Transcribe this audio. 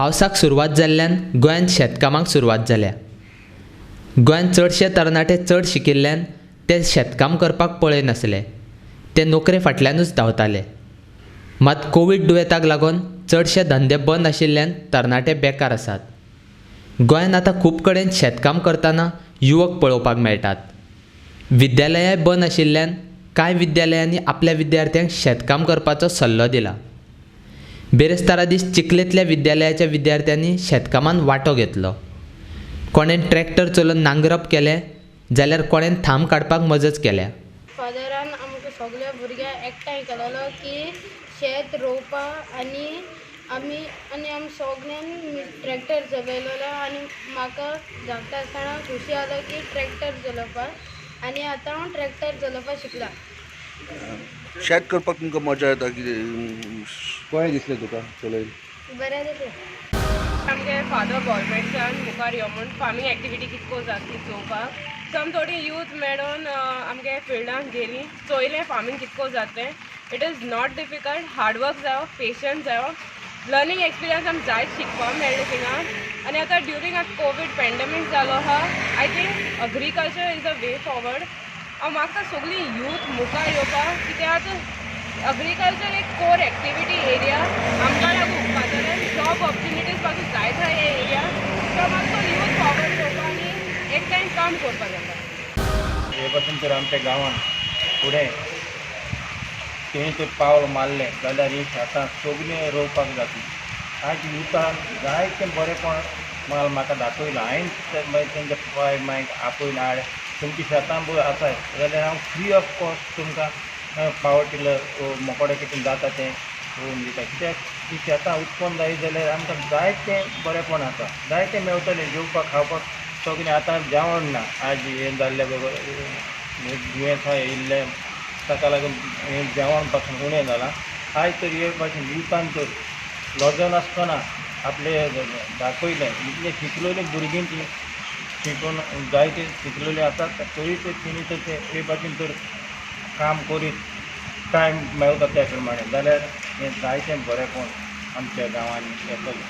पावसाक सुरवात जाल्ल्यान गोंयांत शेतकामाक सुरवात जाल्या. गोंयांत चडशे तरणाटे चड शिकिल्ल्यान ते शेतकाम करपाक पळयनासले, ते नोकरे फाटल्यानूच धांवताले. मात कोवीड दुयेंताक लागून चडशे धंदे बंद आशिल्ल्यान तरणाटे बेकार आसात. गोंयांत आतां खूब कडेन शेतकाम करतना युवक पळोवपाक मेळटात. विद्यालयाय बंद आशिल्ल्यान कांय विद्यालयांनी आपल्या विद्यार्थ्यांक शेतकाम करपाचो सल्लो दिला. बेरेस्तारा दीस चिखलेंतल्या विद्यालयाच्या विद्यार्थ्यांनी शेतकामांत वांटो घेतलो. कोणेन ट्रॅक्टर चलोवन नांगरप केलें जाल्यार कोणेन थाम काडपाक मजत केल्या. फादरान आमकां सगळ्या भुरग्यांक एकठांय केलेलो की शेत रोवपाक आनी आमी सगळ्यांनी ट्रॅक्टर चलयलेलो आनी म्हाका धाकटे आसतना खुशी जालो की ट्रॅक्टर चलोवपाक आनी आतां हांव ट्रॅक्टर चलोवपाक शिकला. शेत करपाक तुमकां मजा येता कितें कळ्ळें दिसलें तुका चलयन? बरें दिसलें. आमगे फादर गव्हर्मेंटान मुखार यो म्हूण फार्मींग एक्टिविटी कितको जातली चोवपाक. सो आमी थोडी यूथ मेळून आमगे फिल्डान गेली, चोयलें फार्मींग कितको जातें. It is not difficult, hard work जायो, पेशंस जायो, लर्नींग एक्सपिरियन्स आमकां जायत शिकपाक मेळ्ळें थिंगा. आनी आतां ड्युरींग कोवीड पॅन्डेमीक जालो आहा, I think agriculture is the way forward. हांव मागता सगळीं यूथ मुखार येवपाक, कित्याक अग्रिकल्चर एक कोर एक्टिविटी एरिया आमकां लागून फादरान जॉब ऑपॉर्च्युनिटीज पासून जायत आहा हे एरिया. सो मातसो यूथ फॉरवर्ड येवपाक आनी एकठांय काम करपाक जाता. हे पासून तर आमच्या गांवांत फुडें तें तर पावल मारलें जाल्यार ही शेतां सगळीं रोवपाक जातली. आयज युथान जायतें बरेंपण माल म्हाका दाखयलां. हांवें तेंच्या पांय मागीर आपयन हाड तुमची शेतां पळय आसाय जाल्यार हांव फ्री ऑफ कॉस्ट तुमकां पावर टिलर मोकोडे कितें जाता तें रोवन दिता. कित्याक ती शेतां उत्पन्न जायत जाल्यार आमकां जायतें बरेंपण आसा, जायतें मेळटलें जेवपाक खावपाक सगळें. आतां जेवण ना, आज हें जाल्ले दुयेंसां येयल्ले ताका लागून हें जेवण पासून उणें जालां. आयज तर हे भाशेन युथान तर लॉजन आसतना आपले दाखयलें. इतलें शिकलेलीं भुरगीं तीं शिकून जायते शिकलेलीं आसात, तरी तर तेणी तर ते हे भाशेन तर काम करीत टायम मेळटा त्या प्रमाणे जाल्यार हें जायतें बरेंपण आमच्या गांवांनी येतलें.